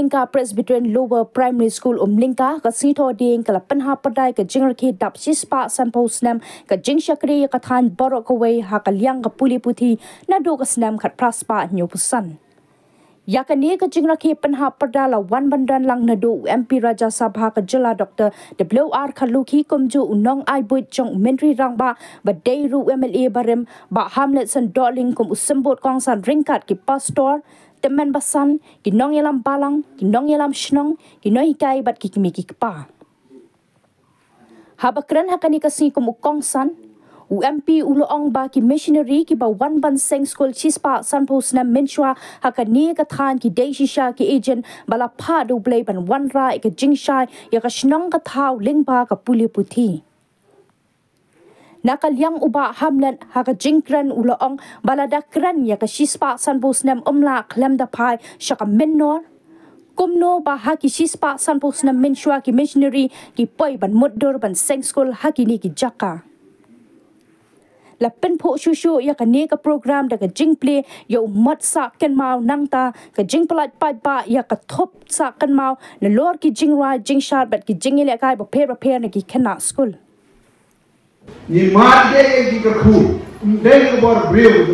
Lingka Presbyterian Lower Primary School Lingka ka sito ding kala penha padai ka jingrakhi dap sispa sanpo snam ka jing shakri ka than borok kawai ha ka liang ka puli puthi na do ka snam khat praspa nyu pusan yakani ka jingrakhi penha padala wan bandan lang na do MP Raja Sabha ka jila Dr. WR Khaluki kumju unong ai buit chong mentri rangba ba deiru MLA barem ba Hamlet san doling kum usembot kong san ringkat ki pastor teman basan kinong yalam balang kinong yalam shnong kinoi kai bat kikimi kikpa habakran hakani kasi kumukong san UMP uloong ba ki missionary ki ba wan ban seng school chispa sanpos na menchwa hakani ka than ki deisha ki agent bala pha do blay ban wan ra ka jingshai ya ka shnong ka thau lingba ka puli puthi nakalyang uba hamlan haka jingkran uloong baladakran ya ka shispa sanpos nam umla klam da pai shaka menor kumno ba haki shispa sanpos nam menshwa ki missionary ki poi ban muddur ban seng school haki ni ki jaka lapen po shushu ya ka ne ka program da ka jing play yo mat sa kan mau nangta ka jing palat pai ba ya ka thop sa kan mau na lor ki jing ra jing shar bat ki jing ile kai ba pe na ki kana school ni mar ge di ka khu den ko bor breu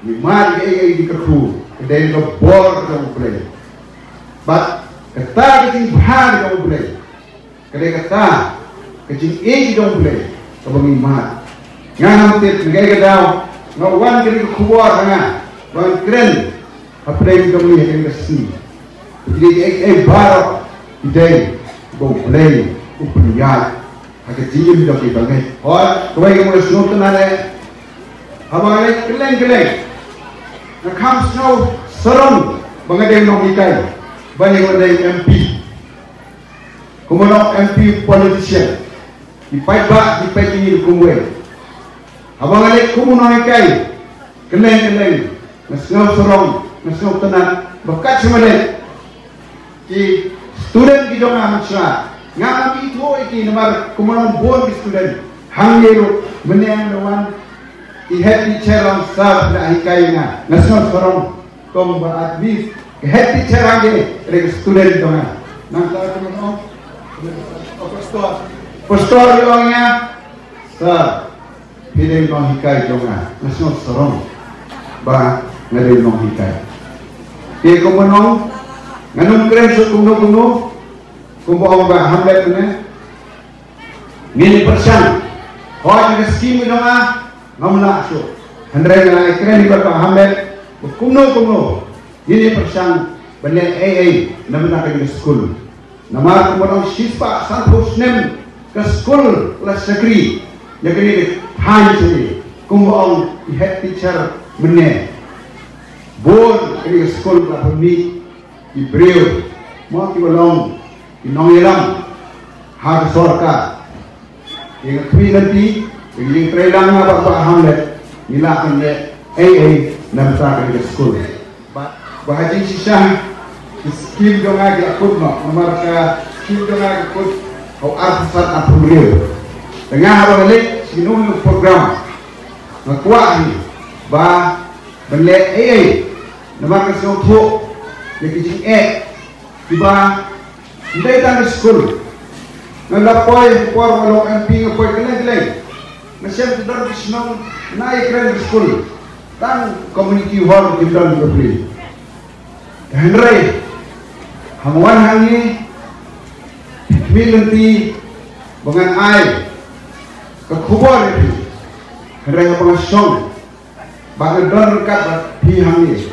ni mar ge di ka khu den ko bor ka play but kata ki bhar ka play kare kata ke jing e di dong play ka bangi mar ngam tet ngai ka daw no wan ke ko bor nga wan kren a play ka mi ke si di e bar day go play upniya hake jiyim do ki bangai और कोई के मुझे सुनते ना रहे हमारे किलें ना खाम स्नो सरम बंगदे नोंगी काय बने बंदे MP कुमनो MP politician di pai ni kumwe हमारे कुमनो काय किलें ना स्नो सरम ना snow tenan bakat semale ki student ki dong amcha ngam itu iki nomor kumanon bon student hangero menang lawan i head teacher on sab na hikaina national forum kom ba at least head teacher hange re student dona nang ta kumanon pastor yonya sa pide no hikai dona national forum ba ngare no hikai ke kumanon nganum kren so kuno kumpo ba Hamlet ne mil persen hoy ke skim dong ngamla so andre na ikren ba Hamlet kumno ini persen bane AA namna ke school nama kumon sispa sanpos nem ke school la sakri ya ke han sini kumpo head teacher mene bon ke school la pemni ibreu mo ki bolong inong ilang hak sorka yang kami nanti yang trailang apa Hamlet nilakan le AA namsa ke school bahaji sisah skim dong agi akut no nomor ka skim dong agi akut kau arfasat apuril tengah apa balik sinung program ngakuat ni ba benle AA nomor ka sopo yang kijing tiba Ndai tang school, ngalapoi por walong MP ngapoi keleng, nasyam tudar bisnong naik keren school, tang community hall kita dibeli. Henry, hangwan hangi, milanti, bangan ai, kekubur itu, Henry ngapangasong, bagai don kat pi hangi,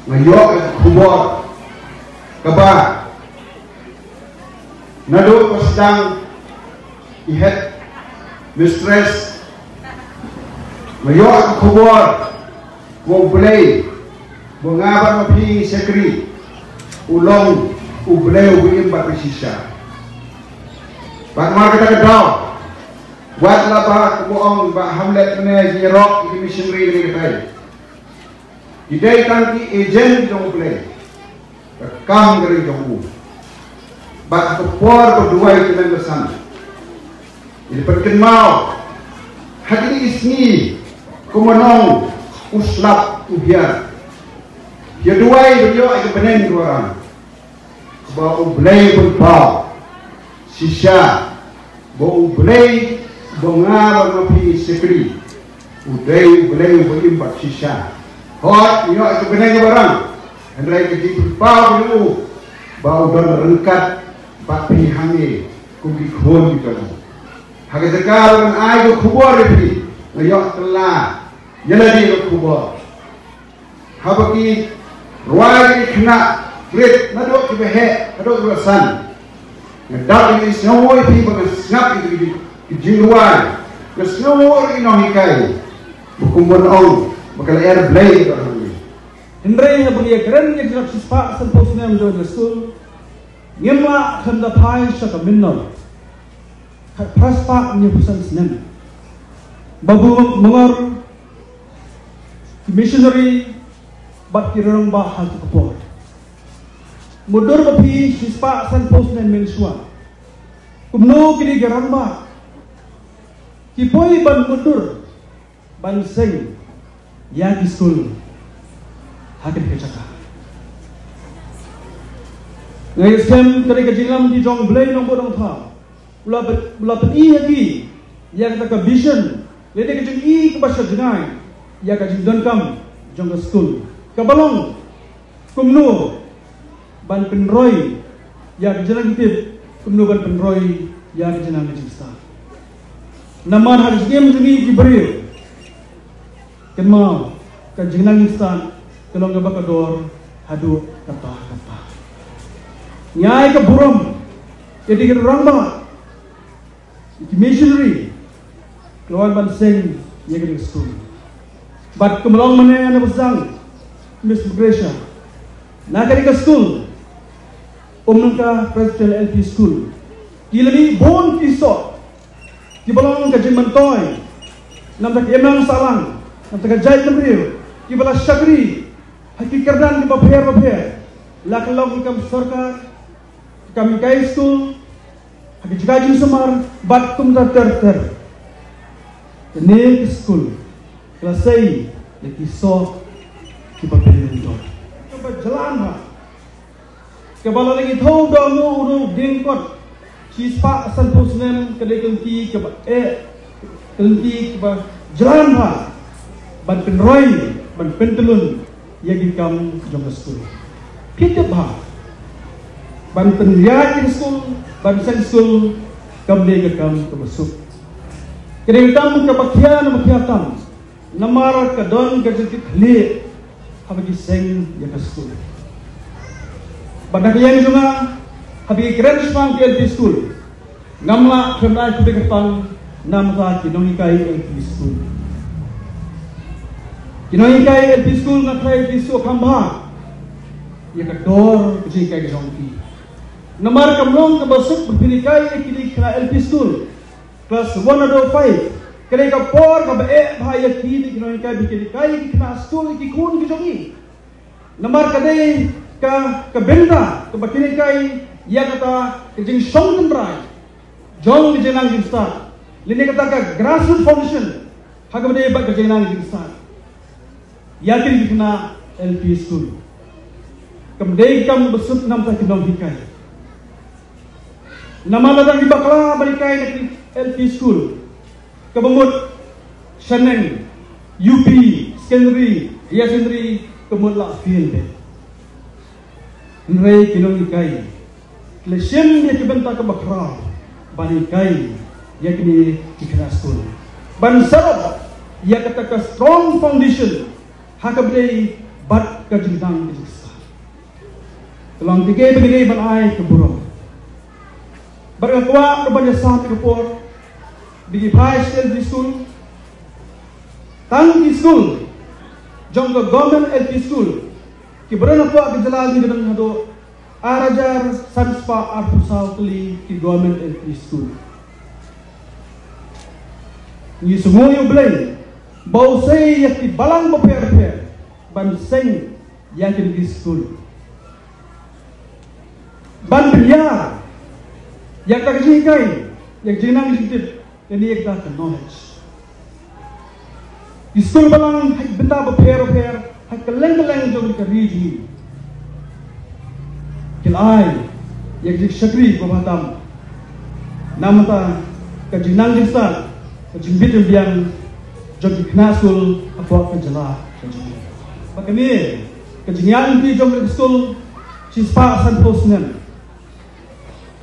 ngayok kekubur, keba. Nado sedang ihet mistress mayor kubur wong play bungaban mapi sekri ulong ubleu wim batisisa bagmar kita daw buat laba kubuong ba Hamlet ne jirok di missionary ni kai idai tanti agent dong play kam dari jong Bak kepor berdua itu dan bersama. Jadi perkenal hati ini isni kumanong uslap ubiar. Dia dua itu aja benen dua orang. bau belai berbau sisa bau belai bengar mapi sekri udai belai berimbat sisa hot nyo itu benai barang hendrai ke berbau dulu bau dan rengkat papi hangi kuki khon gitu hake sekarang ayo kubur ini nyo telah jadi kubur habaki ruai kena great nadok kebehe nadok rasan nadak ini semua itu mengesnap itu kejiruan kesemua ini hikai bukumbun on bakal air blade itu Hendrai yang bagi keren yang jelas sispa sempurna menjadi school ngemla hendak pai syaka minnal praspa nyebusan senem babu mengar missionary bat kirang bahas kepor mudur bapi sispa san posnen mensua kumno kini garamba kipoi ban mudur ban seng ya di school hakim kecaka ngai skem kare kajilam di jong blai nong bodong tha ula peti lagi yang taka vision lede kejeng i kebasya jenai ya kajing donkam jong school kabalong kumno ban penroy ya kejelang tip kumno ban penroy ya kejelang kejista naman harus game jengi diberi kema kejelang instan kalau bakador hadu kata nyai ke buram jadi ke ramba missionary keluar ban seng ya ke school bat kemelong mana ana besang Miss Gracia nak ke school umnka Presidential LP School kilani bon kisot kibalong ka jimantoy nam tak emang salang nam tak jai temrir kibala syakri hakikardan di bapher lakalong ikam sarkar kami kai school haki jikajin semar bat tum ter ini school kelas 6 lagi so kibapelin dor kaba jalan ha kebala lagi thau do mu uru dingkot sispa asal posnem kedai kenti keba kenti keba jalan ha ban penroy ban pentelun ya gikam jong school kita bah ban penriakin school ban sen school kam de gikam kebasuk kedai tam kebakian makiatam namar kadon gajetik le habagi seng ya ke school badak yang juga habigi keren spang ke LP school ngamla kena ku de pang nam sa kinong kai LP school kinong kai LP school na kai LP school khamba ya ka dor kiji kai jongki namar kamlong ke basuk berpilih kai kini kena LP school class 105 kene ka por ka bae bhai ki kinong kai bikini kai kena school ki kun ki jongi namar kadai ka benda ka bakini kai ya kata kejing song tendrai jong di jenang di start lini kata ka grassroots foundation haga bade ba ka jenang di start yakin kena LP school kamdei kam besut nam ta kinong hikai nama ladang di bakla balikai na LP school kabamut Shaneng UP secondary ya secondary kemut la field nrei kinong ikai lesem ya kebenta ke bakra balikai ya kini kira school ban sarap ya kata ka strong foundation hakabdei bat ka jintang kejisa telang tiga begini ban ai ke burung berkekuat kepada saat kepor di high school tangki school jongga government LP school kiberana kuat kejalan di gedung hado arajar sanspa arpusal keli ki government LP school ni semua yang belai bau sei yang di balang beper ban seng yang di school ban biar yang tak jikai yang jenang ditip ini yang tak knowledge di school balang benda beper hak keleng jom di keriji kilai yang jadi syakri bahatam namata kajinang jista kajimbitu biang jogi kena school apa kejala makanya kajingan di jogi school sispa san posnen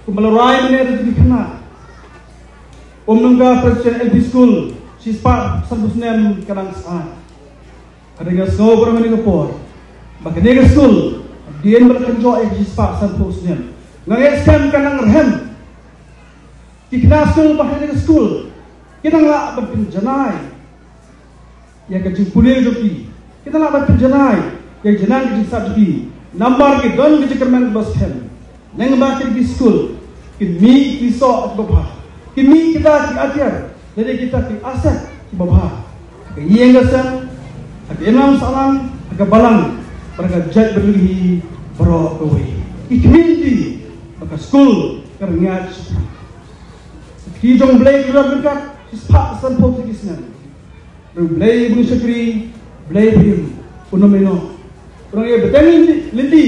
kumalarai mana itu kena nungga presiden LP school sispa san posnen kadang saat kadang snow berapa ni kapor makanya school dia berkenjo sispa san posnen nggak scam kanang rehem kikna school bahaya school kita nggak berpenjanai yang kecil pulir joki kita nggak berpenjanai yang jenang kecil sabdi nambar ke don kecil kermen bos hem neng bakir di school kimi kisah babah kimi kita diajar jadi kita di aset babah ke yang gasan ke enam salam ke balang mereka jad berlihi bro away ikminti maka school kerja kijong blay keluar dekat sispa san posisnya blay bung sekri blay him unomeno orang yang bertanya lindi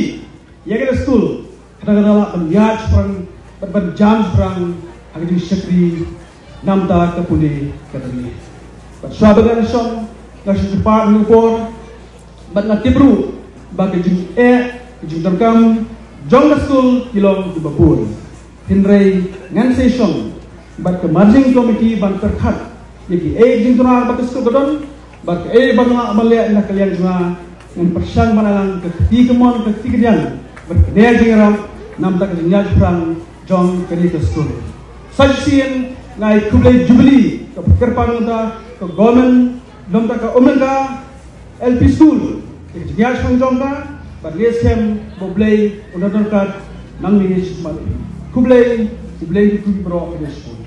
ya kita school kadang-kadang lah penjaj perang berjam perang agak sekri namta kepuli katanya bersahabat nasion ngasih cepat ngupor bat natibru bagi jing jing terkam jong school kilong di Babur Hinrei ngan session bat ke marching committee ban terkhat yaki jing tunar bat school gadon bat bangla amalia na kalian jua ngan persang manalang ke tikemon ke tikdian berkedaya jingram nam tak jinjaj perang jong keri ke school sajsin ngai kublai jubli ke kerpan ta ke government dom ta ke omenda LP school ke jinjaj perang jong ta bat leskem boblei undang-undang nang ni kublai di bro ke school